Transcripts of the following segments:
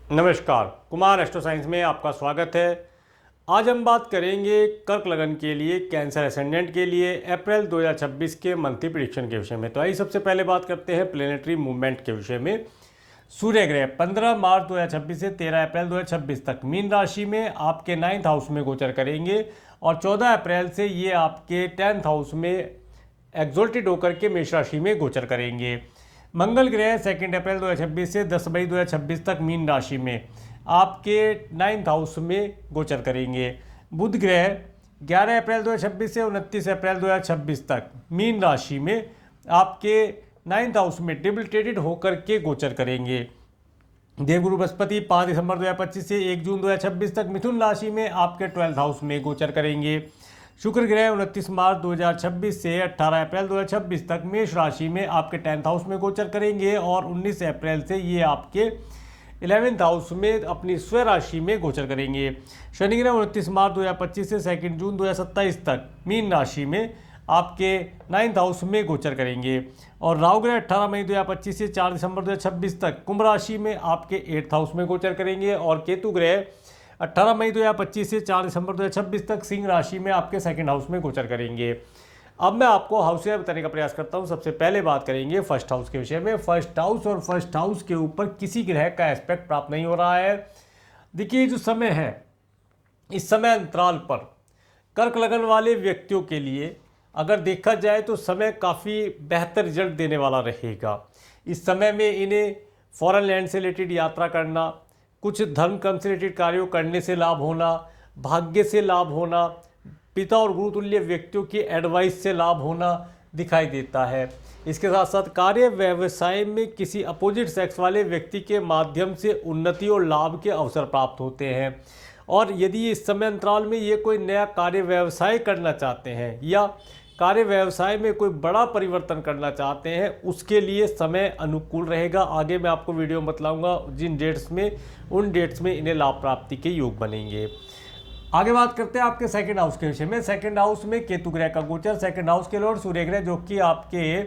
नमस्कार, Kumar astro science में आपका स्वागत है। आज हम बात करेंगे कर्क लगन के लिए, कैंसर एसेंडेंट के लिए अप्रैल 2026 के मंथली प्रेडिक्शन के विषय में। तो आइए सबसे पहले बात करते हैं प्लेनेटरी मूवमेंट के विषय में। सूर्य ग्रह 15 मार्च 2026 से 13 अप्रैल 2026 तक मीन राशि में आपके 9th हाउस में गोचर करेंगे और 14 अप्रैल से ये आपके 10th हाउस में एग्जॉल्टेड होकर के मेष राशि में गोचर करेंगे। मंगल ग्रह 2 अप्रैल 2026 से 10 मई 2026 तक मीन राशि में आपके 9th हाउस में गोचर करेंगे। बुध ग्रह 11 अप्रैल 2026 से 29 अप्रैल 2026 तक मीन राशि में आपके 9th हाउस में डिबिलिटेटेड होकर के गोचर करेंगे। देवगुरु बृहस्पति 5 दिसंबर 2025 से 1 जून 2026 तक मिथुन राशि में आपके 12th हाउस में गोचर करेंगे। शुक्र ग्रह 29 मार्च 2026 से 18 अप्रैल 2026 तक मेष राशि में आपके 10th हाउस में गोचर करेंगे और 19 अप्रैल से ये आपके 11th हाउस में अपनी स्व राशि में गोचर करेंगे। शनि ग्रह 29 मार्च 2025 से 2 जून 2027 तक मीन राशि में आपके 9th हाउस में गोचर करेंगे और राहु ग्रह 18 मई 2025 से 4 दिसंबर 2026 तक कुंभ राशि में आपके 8th हाउस में गोचर करेंगे और केतु ग्रह 18 मई 2025 से 4 दिसंबर 2026 तक सिंह राशि में आपके 2nd हाउस में गोचर करेंगे। अब मैं आपको हाउस बताने का प्रयास करता हूं। सबसे पहले बात करेंगे फर्स्ट हाउस के विषय में। फर्स्ट हाउस और फर्स्ट हाउस के ऊपर किसी ग्रह का एस्पेक्ट प्राप्त नहीं हो रहा है। देखिए, जो समय है, इस समय अंतराल पर कर्क लगन वाले व्यक्तियों के लिए अगर देखा जाए तो समय काफ़ी बेहतर रिजल्ट देने वाला रहेगा। इस समय में इन्हें फॉरेन लैंड से रिलेटेड यात्रा करना, कुछ धर्म कर्म से रिलेटेड कार्यों करने से लाभ होना, भाग्य से लाभ होना, पिता और गुरुतुल्य व्यक्तियों की एडवाइस से लाभ होना दिखाई देता है। इसके साथ साथ कार्य व्यवसाय में किसी अपोजिट सेक्स वाले व्यक्ति के माध्यम से उन्नति और लाभ के अवसर प्राप्त होते हैं। और यदि इस समय अंतराल में ये कोई नया कार्य व्यवसाय करना चाहते हैं या कार्य व्यवसाय में कोई बड़ा परिवर्तन करना चाहते हैं, उसके लिए समय अनुकूल रहेगा। आगे मैं आपको वीडियो में बतलाऊंगा जिन डेट्स में, उन डेट्स में इन्हें लाभ प्राप्ति के योग बनेंगे। आगे बात करते हैं आपके 2nd हाउस के विषय में। 2nd हाउस में केतु ग्रह का गोचर, 2nd हाउस के लॉर्ड सूर्य ग्रह जो कि आपके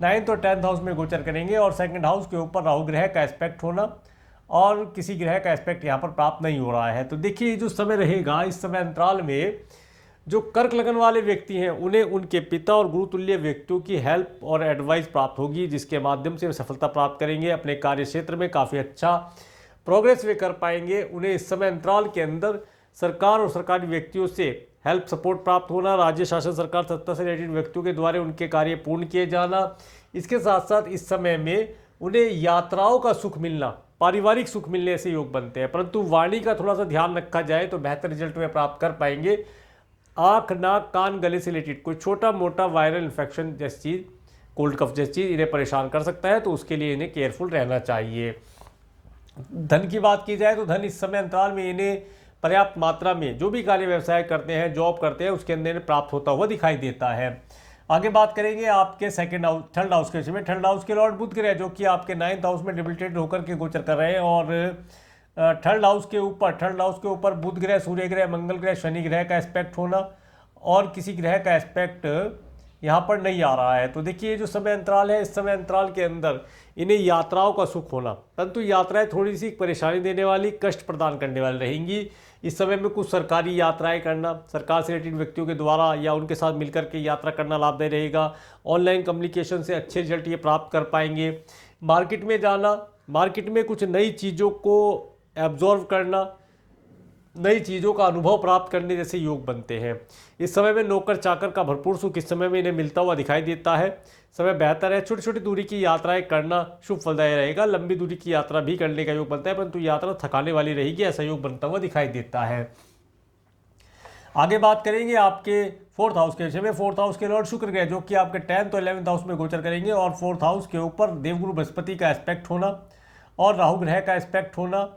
9th और 10th हाउस में गोचर करेंगे और 2nd हाउस के ऊपर राहु ग्रह का एस्पेक्ट होना और किसी ग्रह का एस्पेक्ट यहाँ पर प्राप्त नहीं हो रहा है। तो देखिए, जो समय रहेगा, इस समय अंतराल में जो कर्क लगन वाले व्यक्ति हैं उन्हें उनके पिता और गुरुतुल्य व्यक्तियों की हेल्प और एडवाइस प्राप्त होगी, जिसके माध्यम से वे सफलता प्राप्त करेंगे। अपने कार्य क्षेत्र में काफ़ी अच्छा प्रोग्रेस वे कर पाएंगे। उन्हें इस समय अंतराल के अंदर सरकार और सरकारी व्यक्तियों से हेल्प सपोर्ट प्राप्त होना, राज्य शासन सरकार सत्ता से रिलेटेड व्यक्तियों के द्वारा उनके कार्य पूर्ण किए जाना, इसके साथ साथ इस समय में उन्हें यात्राओं का सुख मिलना, पारिवारिक सुख मिलने से योग बनते हैं। परंतु वाणी का थोड़ा सा ध्यान रखा जाए तो बेहतर रिजल्ट वे प्राप्त कर पाएंगे। आँख, नाक, कान, गले से रिलेटेड कोई छोटा मोटा वायरल इन्फेक्शन जैसी चीज़, कोल्ड कफ जैसी चीज़ इन्हें परेशान कर सकता है, तो उसके लिए इन्हें केयरफुल रहना चाहिए। धन की बात की जाए तो धन इस समय अंतराल में इन्हें पर्याप्त मात्रा में जो भी कार्य व्यवसाय करते हैं, जॉब करते हैं, उसके अंदर इन्हें प्राप्त होता हुआ दिखाई देता है। आगे बात करेंगे आपके 3rd हाउस के विषय में। 3rd हाउस के लॉर्ड बुध ग्रह जो कि आपके 9th हाउस में डिबिलिटेटेड होकर के गोचर कर रहे हैं और 3rd हाउस के ऊपर बुध ग्रह, सूर्य ग्रह, मंगल ग्रह, शनि ग्रह का एस्पेक्ट होना और किसी ग्रह का एस्पेक्ट यहाँ पर नहीं आ रहा है। तो देखिए, जो समय अंतराल है, इस समय अंतराल के अंदर इन्हें यात्राओं का सुख होना, परंतु यात्राएं थोड़ी सी परेशानी देने वाली, कष्ट प्रदान करने वाली रहेंगी। इस समय में कुछ सरकारी यात्राएं करना, सरकार से रिलेटेड व्यक्तियों के द्वारा या उनके साथ मिलकर के यात्रा करना लाभदायक रहेगा। ऑनलाइन कम्युनिकेशन से अच्छे रिजल्ट ये प्राप्त कर पाएंगे। मार्केट में जाना, मार्केट में कुछ नई चीज़ों को एब्जॉर्व करना, नई चीज़ों का अनुभव प्राप्त करने जैसे योग बनते हैं। इस समय में नौकर चाकर का भरपूर सुख इस समय में इन्हें मिलता हुआ दिखाई देता है। समय बेहतर है। छोटी छोटी दूरी की यात्राएं करना शुभ फलदायक रहेगा। लंबी दूरी की यात्रा भी करने का योग बनता है, परंतु यात्रा थकाने वाली रहेगी, ऐसा योग बनता हुआ दिखाई देता है। आगे बात करेंगे आपके 4th हाउस के विषय में। 4th हाउस के लॉर्ड शुक्र ग्रह जो कि आपके 10th और 11th हाउस में गोचर करेंगे और 4th हाउस के ऊपर देवगुरु बृहस्पति का एस्पेक्ट होना और राहु ग्रह का एस्पेक्ट होना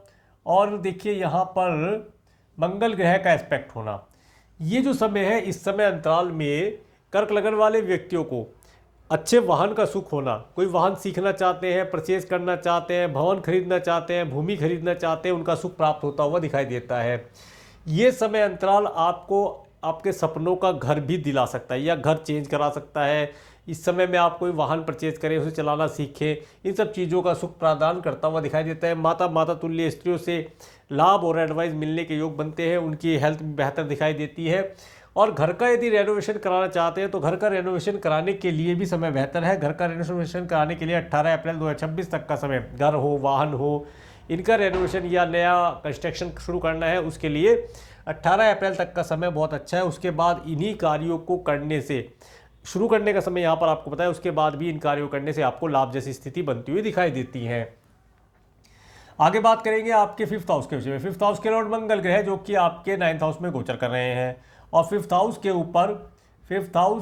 और देखिए यहाँ पर मंगल ग्रह का एस्पेक्ट होना। ये जो समय है, इस समय अंतराल में कर्क लगन वाले व्यक्तियों को अच्छे वाहन का सुख होना, कोई वाहन सीखना चाहते हैं, परचेज करना चाहते हैं, भवन खरीदना चाहते हैं, भूमि खरीदना चाहते हैं, उनका सुख प्राप्त होता हुआ दिखाई देता है। ये समय अंतराल आपको आपके सपनों का घर भी दिला सकता है या घर चेंज करा सकता है इस समय में आप कोई वाहन परचेज करें, उसे चलाना सीखें, इन सब चीज़ों का सुख प्रदान करता हुआ दिखाई देता है। माता तुल्य स्त्रियों से लाभ और एडवाइस मिलने के योग बनते हैं, उनकी हेल्थ बेहतर दिखाई देती है। और घर का यदि रेनोवेशन कराना चाहते हैं तो घर का रेनोवेशन कराने के लिए भी समय बेहतर है। घर का रेनोवेशन कराने के लिए 18 अप्रैल 2026 तक का समय, घर हो, वाहन हो, इनका रेनोवेशन या नया कंस्ट्रक्शन शुरू करना है, उसके लिए 18 अप्रैल तक का समय बहुत अच्छा है। उसके बाद इन्हीं कार्यों को करने से, शुरू करने का समय यहाँ पर आपको पता है, उसके बाद भी इन कार्यों करने से आपको लाभ जैसी स्थिति बनती हुई दिखाई देती है। आगे बात करेंगे आपके 5th हाउस के विषय में। 5th हाउस के लॉर्ड मंगल ग्रह जो कि आपके 9th हाउस में गोचर कर रहे हैं, और 5th हाउस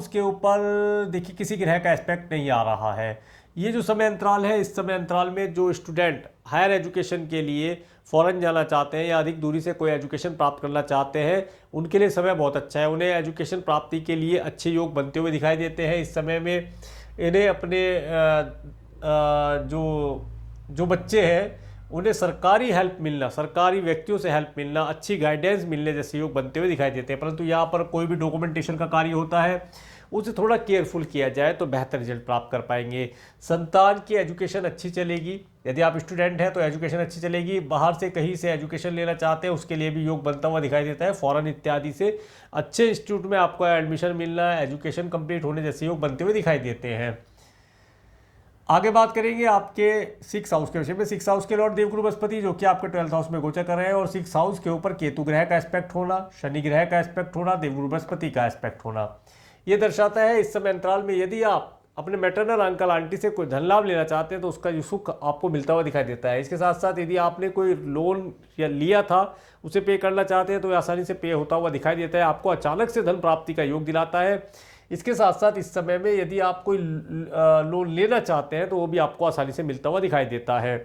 के ऊपर देखिए किसी ग्रह का एस्पेक्ट नहीं आ रहा है। ये जो समय अंतराल है, इस समय अंतराल में जो स्टूडेंट हायर एजुकेशन के लिए फॉरेन जाना चाहते हैं या अधिक दूरी से कोई एजुकेशन प्राप्त करना चाहते हैं, उनके लिए समय बहुत अच्छा है। उन्हें एजुकेशन प्राप्ति के लिए अच्छे योग बनते हुए दिखाई देते हैं। इस समय में इन्हें अपने जो बच्चे हैं उन्हें सरकारी हेल्प मिलना, सरकारी व्यक्तियों से हेल्प मिलना, अच्छी गाइडेंस मिलने जैसे योग बनते हुए दिखाई देते हैं। परंतु यहाँ पर कोई भी डॉक्यूमेंटेशन का कार्य होता है, उसे थोड़ा केयरफुल किया जाए तो बेहतर रिजल्ट प्राप्त कर पाएंगे। संतान की एजुकेशन अच्छी चलेगी, यदि आप स्टूडेंट हैं तो एजुकेशन अच्छी चलेगी। बाहर से कहीं से एजुकेशन लेना चाहते हैं, उसके लिए भी योग बनता हुआ दिखाई देता है। फॉरेन इत्यादि से अच्छे इंस्टीट्यूट में आपको एडमिशन मिलना, एजुकेशन कंप्लीट होने जैसे योग बनते हुए दिखाई देते हैं। आगे बात करेंगे आपके 6th हाउस के विषय में। 6th हाउस के लॉर्ड देवगुरु बृहस्पति जो कि आपके 12th हाउस में गोचर कर रहे हैं, और 6th हाउस के ऊपर केतु ग्रह का एस्पेक्ट होना, शनि ग्रह का एस्पेक्ट होना, देवगुरु बृहस्पति का एस्पेक्ट होना, ये दर्शाता है इस समय अंतराल में यदि आप अपने मैटरनल अंकल आंटी से कोई धन लाभ लेना चाहते हैं तो उसका सुख आपको मिलता हुआ दिखाई देता है। इसके साथ साथ यदि आपने कोई लोन या लिया था उसे पे करना चाहते हैं तो आसानी से पे होता हुआ दिखाई देता है। आपको अचानक से धन प्राप्ति का योग दिलाता है। इसके साथ साथ इस समय में यदि आप कोई लोन लेना चाहते हैं तो वो भी आपको आसानी से मिलता हुआ दिखाई देता है।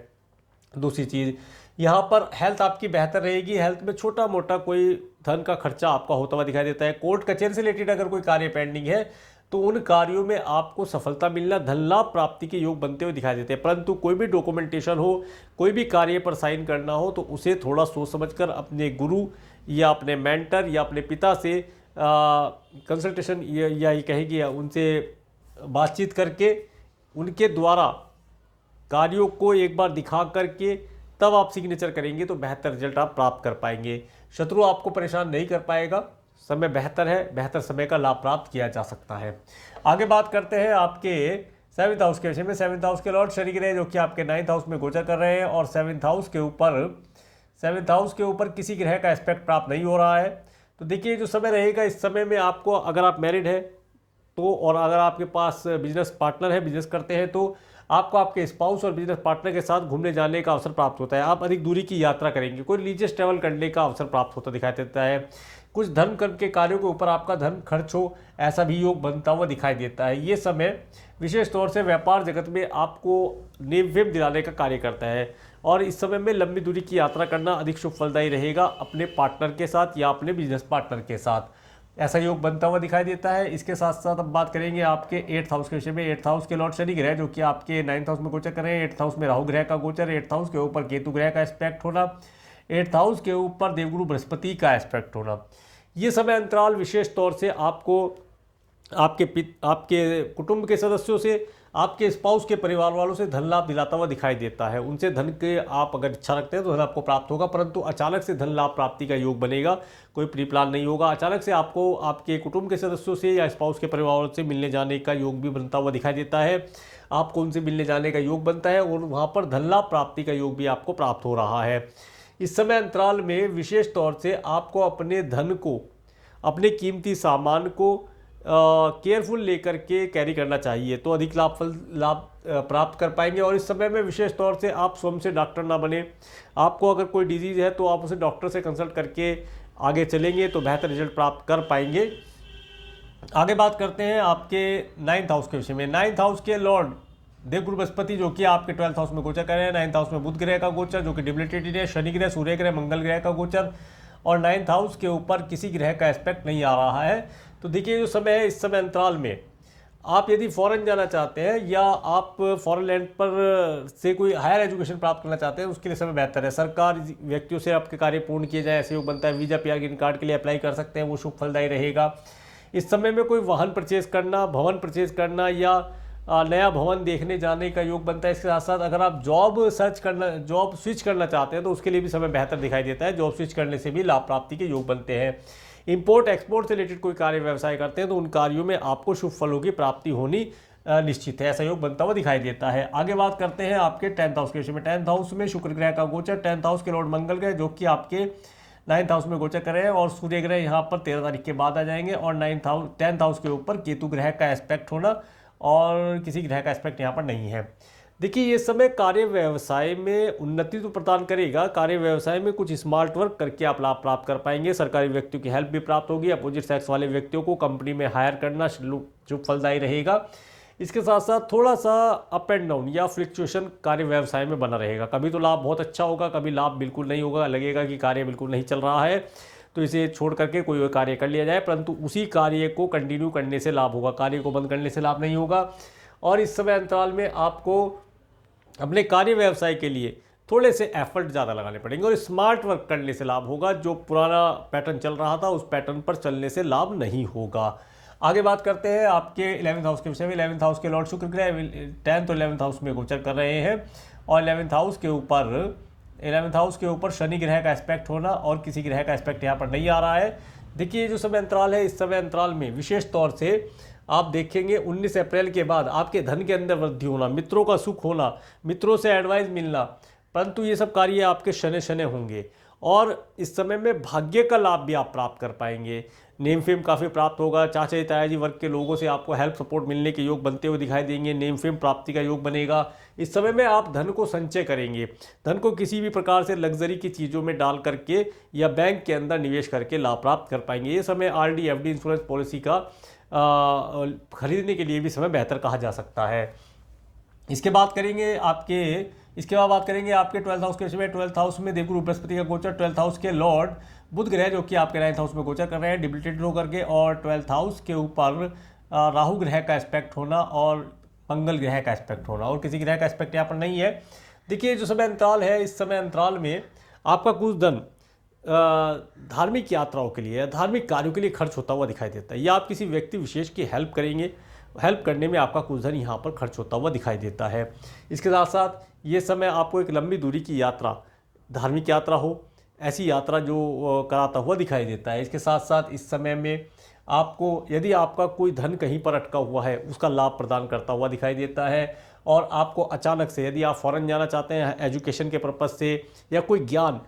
दूसरी चीज़, यहाँ पर हेल्थ आपकी बेहतर रहेगी। हेल्थ में छोटा मोटा कोई धन का खर्चा आपका होता हुआ दिखाई देता है। कोर्ट कचहरी से रिलेटेड अगर कोई कार्य पेंडिंग है तो उन कार्यों में आपको सफलता मिलना, धन लाभ प्राप्ति के योग बनते हुए दिखाई देते हैं। परंतु कोई भी डॉक्यूमेंटेशन हो, कोई भी कार्य पर साइन करना हो तो उसे थोड़ा सोच समझकर अपने गुरु या अपने मेंटर या अपने पिता से कंसल्टेशन या ये कहेगी उनसे बातचीत करके उनके द्वारा कार्यों को एक बार दिखा करके तब आप सिग्नेचर करेंगे तो बेहतर रिजल्ट आप प्राप्त कर पाएंगे। शत्रु आपको परेशान नहीं कर पाएगा। समय बेहतर है, बेहतर समय का लाभ प्राप्त किया जा सकता है। आगे बात करते हैं आपके 7th हाउस के विषय में। 7th हाउस के लॉर्ड शनि ग्रह जो कि आपके 9th हाउस में गोचर कर रहे हैं, और 7th हाउस के ऊपर किसी ग्रह का एस्पेक्ट प्राप्त नहीं हो रहा है। तो देखिए जो समय रहेगा, इस समय में आपको, अगर आप मैरिड है तो, और अगर आपके पास बिजनेस पार्टनर है, बिजनेस करते हैं, तो आपको आपके स्पाउस और बिजनेस पार्टनर के साथ घूमने जाने का अवसर प्राप्त होता है। आप अधिक दूरी की यात्रा करेंगे, कोई रिलीजियस ट्रैवल करने का अवसर प्राप्त होता दिखाई देता है। कुछ धर्म कर्म के कार्यों के ऊपर आपका धन खर्च हो, ऐसा भी योग बनता हुआ दिखाई देता है। ये समय विशेष तौर से व्यापार जगत में आपको नेम दिलाने का कार्य करता है, और इस समय में लंबी दूरी की यात्रा करना अधिक शुभ फलदायी रहेगा अपने पार्टनर के साथ या अपने बिजनेस पार्टनर के साथ, ऐसा योग बनता हुआ दिखाई देता है। इसके साथ साथ अब बात करेंगे आपके 8th हाउस के विषय में। 8th हाउस के लॉर्ड शनि ग्रह जो कि आपके 9th हाउस में गोचर कर रहे हैं। 8th हाउस में राहु ग्रह का गोचर, 8th हाउस के ऊपर केतु ग्रह का एस्पेक्ट होना, 8th हाउस के ऊपर देवगुरु बृहस्पति का एस्पेक्ट होना, ये समय अंतराल विशेष तौर से आपको आपके कुटुंब के सदस्यों से, आपके स्पाउस के परिवार वालों से धन लाभ दिलाता हुआ दिखाई देता है। उनसे धन के आप अगर इच्छा रखते हैं तो धन आपको प्राप्त होगा, परंतु अचानक से धन लाभ प्राप्ति का योग बनेगा, कोई प्री प्लान नहीं होगा। अचानक से आपको आपके कुटुंब के सदस्यों से या स्पाउस के परिवार वालों से मिलने जाने का योग भी बनता हुआ दिखाई देता है। आपको उनसे मिलने जाने का योग बनता है और वहाँ पर धन लाभ प्राप्ति का योग भी आपको प्राप्त हो रहा है। इस समय अंतराल में विशेष तौर से आपको अपने धन को, अपने कीमती सामान को केयरफुल लेकर के कैरी करना चाहिए, तो अधिक लाभ प्राप्त कर पाएंगे। और इस समय में विशेष तौर से आप स्वयं से डॉक्टर ना बने। आपको अगर कोई डिजीज़ है तो आप उसे डॉक्टर से कंसल्ट करके आगे चलेंगे तो बेहतर रिजल्ट प्राप्त कर पाएंगे। आगे बात करते हैं आपके 9th हाउस के विषय में। 9th हाउस के लॉर्ड देवगुरु बृहस्पति जो कि आपके 12th हाउस में गोचर कर रहे हैं। 9th हाउस में बुध ग्रह का गोचर जो कि डिबिलिटेटेड है, शनि ग्रह, सूर्य ग्रह, मंगल ग्रह का गोचर, और 9th हाउस के ऊपर किसी ग्रह का एस्पेक्ट नहीं आ रहा है। तो देखिए जो समय है, इस समय अंतराल में आप यदि फॉरेन जाना चाहते हैं या आप फॉरेन लैंड पर से कोई हायर एजुकेशन प्राप्त करना चाहते हैं, उसके लिए समय बेहतर है। सरकार व्यक्तियों से आपके कार्य पूर्ण किए जाए ऐसे योग बनता है। वीज़ा, पीआर, ग्रीन कार्ड के लिए अप्लाई कर सकते हैं, वो शुभ फलदायी रहेगा। इस समय में कोई वाहन परचेज करना, भवन परचेज करना या नया भवन देखने जाने का योग बनता है। इसके साथ साथ अगर आप जॉब स्विच करना चाहते हैं तो उसके लिए भी समय बेहतर दिखाई देता है। जॉब स्विच करने से भी लाभ प्राप्ति के योग बनते हैं। इंपोर्ट एक्सपोर्ट से रिलेटेड कोई कार्य व्यवसाय करते हैं तो उन कार्यों में आपको शुभ फलों की प्राप्ति होनी निश्चित है, ऐसा योग बनता हुआ दिखाई देता है। आगे बात करते हैं आपके 10th हाउस के विषय में। 10th हाउस में शुक्र ग्रह का गोचर, 10th हाउस के लॉर्ड मंगल ग्रह जो कि आपके 9th हाउस में गोचर कर रहे हैं और सूर्य ग्रह यहाँ पर 13 तारीख के बाद आ जाएंगे। और 10th हाउस के ऊपर केतु ग्रह का एस्पेक्ट होना और किसी ग्रह का एस्पेक्ट यहाँ पर नहीं है। देखिए ये समय कार्य व्यवसाय में उन्नति तो प्रदान करेगा। कार्य व्यवसाय में कुछ स्मार्ट वर्क करके आप लाभ प्राप्त कर पाएंगे। सरकारी व्यक्तियों की हेल्प भी प्राप्त होगी। अपोजिट सेक्स वाले व्यक्तियों को कंपनी में हायर करना शुभ फलदायी रहेगा। इसके साथ साथ थोड़ा सा अप एंड डाउन या फ्लक्चुएशन कार्य व्यवसाय में बना रहेगा। कभी तो लाभ बहुत अच्छा होगा, कभी लाभ बिल्कुल नहीं होगा, लगेगा कि कार्य बिल्कुल नहीं चल रहा है तो इसे छोड़ करके कोई और कार्य कर लिया जाए, परंतु उसी कार्य को कंटिन्यू करने से लाभ होगा, कार्य को बंद करने से लाभ नहीं होगा। और इस समय अंतराल में आपको अपने कार्य व्यवसाय के लिए थोड़े से एफर्ट ज़्यादा लगाने पड़ेंगे और स्मार्ट वर्क करने से लाभ होगा। जो पुराना पैटर्न चल रहा था उस पैटर्न पर चलने से लाभ नहीं होगा। आगे बात करते हैं आपके 11th हाउस के विषय में। 11th हाउस के लॉर्ड शुक्र ग्रह 10th और 11th हाउस में गोचर कर रहे हैं और 11th हाउस के ऊपर शनि ग्रह का एस्पेक्ट होना और किसी ग्रह का एस्पेक्ट यहाँ पर नहीं आ रहा है। देखिए जो समय अंतराल है, इस समय अंतराल में विशेष तौर से आप देखेंगे 19 अप्रैल के बाद आपके धन के अंदर वृद्धि होना, मित्रों का सुख होना, मित्रों से एडवाइस मिलना, परंतु ये सब कार्य आपके शनि शनि होंगे और इस समय में भाग्य का लाभ भी आप प्राप्त कर पाएंगे। नेम फेम काफ़ी प्राप्त होगा। चाचा ताया जी वर्ग के लोगों से आपको हेल्प सपोर्ट मिलने के योग बनते हुए दिखाई देंगे। नेम फेम प्राप्ति का योग बनेगा। इस समय में आप धन को संचय करेंगे, धन को किसी भी प्रकार से लग्जरी की चीज़ों में डाल करके या बैंक के अंदर निवेश करके लाभ प्राप्त कर पाएंगे। ये समय आरडी एफडी इंश्योरेंस पॉलिसी का खरीदने के लिए भी समय बेहतर कहा जा सकता है। इसके बाद बात करेंगे आपके 12th हाउस के विषय में। 12th हाउस में देवगुरु बृहस्पति का गोचर, 12th हाउस के लॉर्ड बुध ग्रह जो कि आपके 9th हाउस में गोचर कर रहे हैं डिबिलिटेड होकर के, और 12th हाउस के ऊपर राहु ग्रह का एस्पेक्ट होना और मंगल ग्रह का एस्पेक्ट होना और किसी ग्रह का एस्पेक्ट यहाँ पर नहीं है। देखिए जो समय अंतराल है, इस समय अंतराल में आपका कुछ धन धार्मिक यात्राओं के लिए, धार्मिक कार्यों के लिए खर्च होता हुआ दिखाई देता है या आप किसी व्यक्ति विशेष की हेल्प करेंगे, हेल्प करने में आपका कुछ धन यहाँ पर खर्च होता हुआ दिखाई देता है। इसके साथ साथ ये समय आपको एक लंबी दूरी की यात्रा, धार्मिक यात्रा हो, ऐसी यात्रा जो कराता हुआ दिखाई देता है। इसके साथ साथ इस समय में आपको यदि आपका कोई धन कहीं पर अटका हुआ है उसका लाभ प्रदान करता हुआ दिखाई देता है और आपको अचानक से यदि आप फॉरेन जाना चाहते हैं एजुकेशन के पर्पज़ से या कोई ज्ञान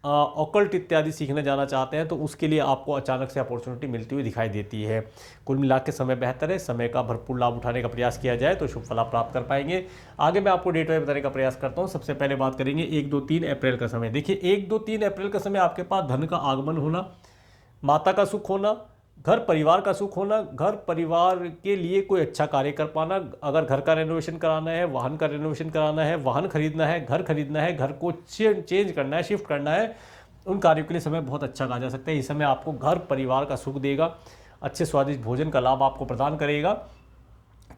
ऑकल्ट इत्यादि सीखने जाना चाहते हैं तो उसके लिए आपको अचानक से अपॉर्चुनिटी मिलती हुई दिखाई देती है। कुल मिला के समय बेहतर है, समय का भरपूर लाभ उठाने का प्रयास किया जाए तो शुभ फल प्राप्त कर पाएंगे। आगे मैं आपको डेट वाइज बताने का प्रयास करता हूँ। सबसे पहले बात करेंगे 1, 2, 3 अप्रैल का समय। देखिए 1, 2, 3 अप्रैल का समय आपके पास धन का आगमन होना, माता का सुख होना, घर परिवार का सुख होना, घर परिवार के लिए कोई अच्छा कार्य कर पाना, अगर घर का रेनोवेशन कराना है, वाहन का रेनोवेशन कराना है, वाहन खरीदना है, घर खरीदना है, घर को चेंज करना है, शिफ्ट करना है, उन कार्यों के लिए समय बहुत अच्छा कहा जा सकता है। इस समय आपको घर परिवार का सुख देगा, अच्छे स्वादिष्ट भोजन का लाभ आपको प्रदान करेगा।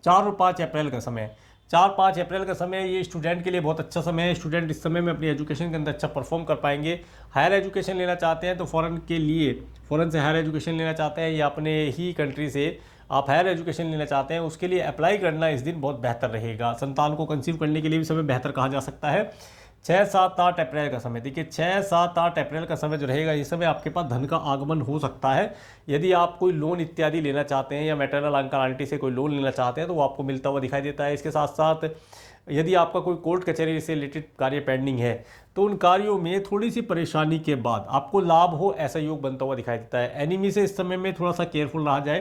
4 और 5 अप्रैल का समय, 4-5 अप्रैल का समय ये स्टूडेंट के लिए बहुत अच्छा समय है। स्टूडेंट इस समय में अपनी एजुकेशन के अंदर अच्छा परफॉर्म कर पाएंगे। हायर एजुकेशन लेना चाहते हैं तो फ़ॉरेन से हायर एजुकेशन लेना चाहते हैं या अपने ही कंट्री से आप हायर एजुकेशन लेना चाहते हैं उसके लिए अप्लाई करना इस दिन बहुत बेहतर रहेगा। संतान को कंसीव करने के लिए भी समय बेहतर कहा जा सकता है। 6, 7, 8 अप्रैल का समय, देखिए 6, 7, 8 अप्रैल का समय जो रहेगा इस समय आपके पास धन का आगमन हो सकता है। यदि आप कोई लोन इत्यादि लेना चाहते हैं या मैटरनल अंकल आंटी से कोई लोन लेना चाहते हैं तो वो आपको मिलता हुआ दिखाई देता है। इसके साथ साथ यदि आपका कोई कोर्ट कचहरी से रिलेटेड कार्य पेंडिंग है तो उन कार्यों में थोड़ी सी परेशानी के बाद आपको लाभ हो ऐसा योग बनता हुआ दिखाई देता है। एनिमी से इस समय में थोड़ा सा केयरफुल रहा जाए,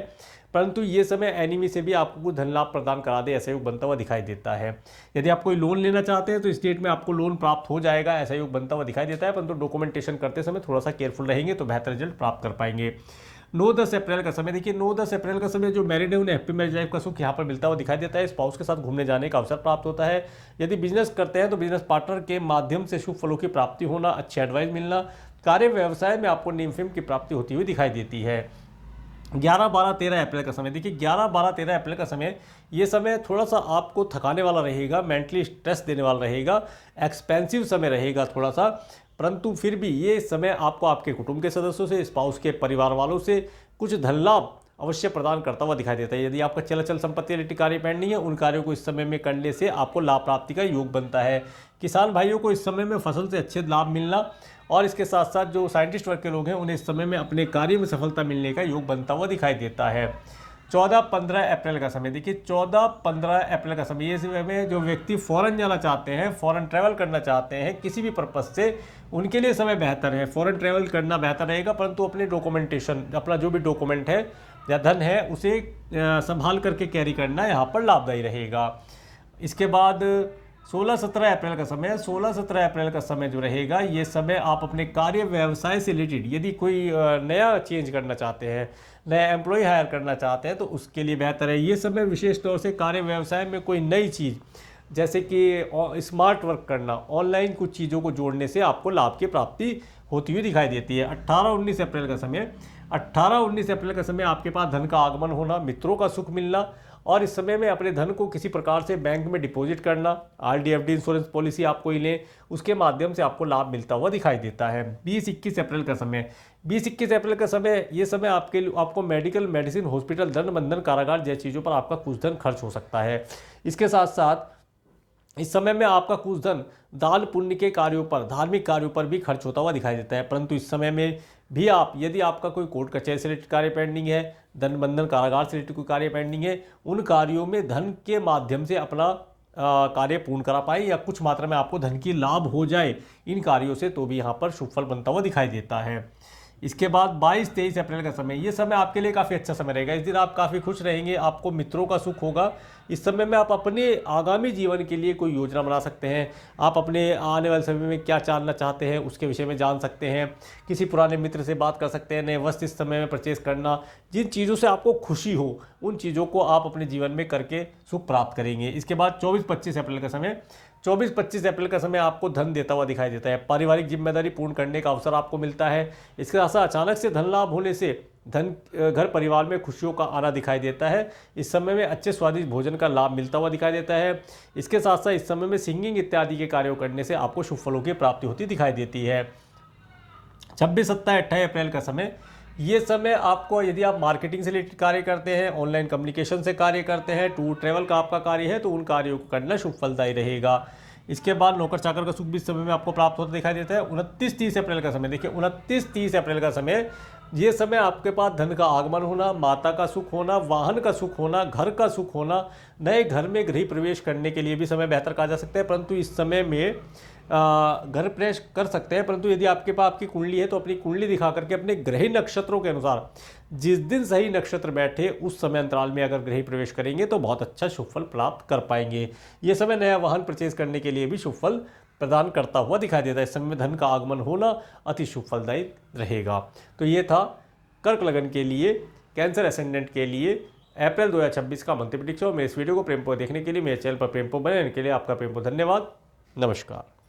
परंतु ये समय एनिमी से भी आपको कुछ धन लाभ प्रदान करा दे ऐसा योग बनता हुआ दिखाई देता है। यदि आप कोई लोन लेना चाहते हैं तो इस डेट में आपको लोन प्राप्त हो जाएगा ऐसा योग बनता हुआ दिखाई देता है, परंतु डॉक्यूमेंटेशन करते समय थोड़ा सा केयरफुल रहेंगे तो बेहतर रिजल्ट प्राप्त कर पाएंगे। 9-10 अप्रैल का समय, देखिए 9-10 अप्रैल का समय जो मैरिड है उन्हें हैप्पी मैरिज लाइफ का सुख यहाँ पर मिलता हुआ दिखाई देता है। स्पाउस के साथ घूमने जाने का अवसर प्राप्त होता है। यदि बिजनेस करते हैं तो बिजनेस पार्टनर के माध्यम से शुभ फलों की प्राप्ति होना, अच्छी एडवाइस मिलना, कार्य व्यवसाय में आपको नेम फेम की प्राप्ति होती हुई दिखाई देती है। 11, 12, 13 अप्रैल का समय, देखिए 11, 12, 13 अप्रैल का समय, ये समय थोड़ा सा आपको थकाने वाला रहेगा, मेंटली स्ट्रेस देने वाला रहेगा, एक्सपेंसिव समय रहेगा थोड़ा सा, परंतु फिर भी ये समय आपको आपके कुटुंब के सदस्यों से, स्पाउस के परिवार वालों से कुछ धन लाभ अवश्य प्रदान करता हुआ दिखाई देता है। यदि आपका चल संपत्ति रिलेटेड कार्य पेंडिंग है, उन कार्यों को इस समय में करने से आपको लाभ प्राप्ति का योग बनता है। किसान भाइयों को इस समय में फसल से अच्छे लाभ मिलना और इसके साथ साथ जो साइंटिस्ट वर्ग के लोग हैं उन्हें इस समय में अपने कार्य में सफलता मिलने का योग बनता हुआ दिखाई देता है। 14-15 अप्रैल का समय देखिए, 14-15 अप्रैल का समय, ये समय में जो व्यक्ति फॉरेन जाना चाहते हैं, फॉरेन ट्रैवल करना चाहते हैं किसी भी पर्पस से, उनके लिए समय बेहतर है। फॉरेन ट्रैवल करना बेहतर रहेगा, परंतु अपने डॉक्यूमेंटेशन, अपना जो भी डॉक्यूमेंट है या धन है उसे संभाल करके कैरी करना यहाँ पर लाभदायी रहेगा। इसके बाद 16-17 अप्रैल का समय, 16-17 अप्रैल का समय जो रहेगा, ये समय आप अपने कार्य व्यवसाय से रिलेटेड यदि कोई नया चेंज करना चाहते हैं, नया एम्प्लॉय हायर करना चाहते हैं तो उसके लिए बेहतर है। ये समय विशेष तौर से कार्य व्यवसाय में कोई नई चीज़ जैसे कि स्मार्ट वर्क करना, ऑनलाइन कुछ चीज़ों को जोड़ने से आपको लाभ की प्राप्ति होती हुई दिखाई देती है। 18-19 अप्रैल का समय, 18-19 अप्रैल का समय आपके पास धन का आगमन होना, मित्रों का सुख मिलना और इस समय में अपने धन को किसी प्रकार से बैंक में डिपॉजिट करना, आरडी/एफडी इंश्योरेंस पॉलिसी आप कोई लें, उसके माध्यम से आपको लाभ मिलता हुआ दिखाई देता है। 20-21 अप्रैल का समय, 20-21 अप्रैल का समय, ये समय आपको मेडिकल, मेडिसिन, हॉस्पिटल, दंड बंधन, कारागार जैसी चीज़ों पर आपका कुछ धन खर्च हो सकता है। इसके साथ साथ इस समय में आपका कुछ धन दान पुण्य के कार्यों पर, धार्मिक कार्यों पर भी खर्च होता हुआ दिखाई देता है। परंतु इस समय में भी आप, यदि आपका कोई कोर्ट कचहरी से रिलेटेड कार्य पेंडिंग है, दंड बंधन, कारागार से रिलेटेड कोई कार्य पेंडिंग है, उन कार्यों में धन के माध्यम से अपना कार्य पूर्ण करा पाए या कुछ मात्रा में आपको धन की लाभ हो जाए इन कार्यों से, तो भी यहाँ पर शुभ फल बनता हुआ दिखाई देता है। इसके बाद 22-23 अप्रैल का समय, ये समय आपके लिए काफ़ी अच्छा समय रहेगा। इस दिन आप काफ़ी खुश रहेंगे, आपको मित्रों का सुख होगा। इस समय में आप अपने आगामी जीवन के लिए कोई योजना बना सकते हैं। आप अपने आने वाले समय में क्या जानना चाहते हैं उसके विषय में जान सकते हैं। किसी पुराने मित्र से बात कर सकते हैं। नए वस्त्र इस समय में परचेज करना, जिन चीज़ों से आपको खुशी हो उन चीज़ों को आप अपने जीवन में करके सुख प्राप्त करेंगे। इसके बाद 24-25 अप्रैल का समय, 24-25 अप्रैल का समय आपको धन देता हुआ दिखाई देता है। पारिवारिक जिम्मेदारी पूर्ण करने का अवसर आपको मिलता है। इसके साथ साथ अचानक से धन लाभ होने से घर परिवार में खुशियों का आना दिखाई देता है। इस समय में अच्छे स्वादिष्ट भोजन का लाभ मिलता हुआ दिखाई देता है। इसके साथ साथ इस समय में सिंगिंग इत्यादि के कार्यों करने से आपको शुभ फलों की प्राप्ति होती दिखाई देती है। 26-27-28 अप्रैल का समय, ये समय आपको, यदि आप मार्केटिंग से रिलेटेड कार्य करते हैं, ऑनलाइन कम्युनिकेशन से कार्य करते हैं, टूर ट्रैवल का आपका कार्य है, तो उन कार्यों को करना शुभ फलदायी रहेगा। इसके बाद नौकर चाकर का सुख भी इस समय में आपको प्राप्त होता दिखाई देता है। 29-30 अप्रैल का समय देखिए, 29-30 अप्रैल का समय, ये समय आपके पास धन का आगमन होना, माता का सुख होना, वाहन का सुख होना, घर का सुख होना, नए घर में गृह प्रवेश करने के लिए भी समय बेहतर कहा जा सकता है। परंतु इस समय में घर प्रवेश कर सकते हैं, परंतु यदि आपके पास आपकी कुंडली है तो अपनी कुंडली दिखा करके अपने ग्रह नक्षत्रों के अनुसार जिस दिन सही नक्षत्र बैठे उस समय अंतराल में अगर गृह प्रवेश करेंगे तो बहुत अच्छा शुभ फल प्राप्त कर पाएंगे। ये समय नया वाहन परचेज करने के लिए भी शुभ फल प्रदान करता हुआ दिखाई देता है। इस समय में धन का आगमन होना अति शुभ फलदायी रहेगा। तो ये था कर्क लगन के लिए, कैंसर एसेंडेंट के लिए अप्रैल 2026 का मंथली प्रेडिक्शन। और मेरे इस वीडियो को प्रेम देखने के लिए, मेरे चैनल पर प्रेम बने रहने के लिए आपका प्रेम धन्यवाद। नमस्कार।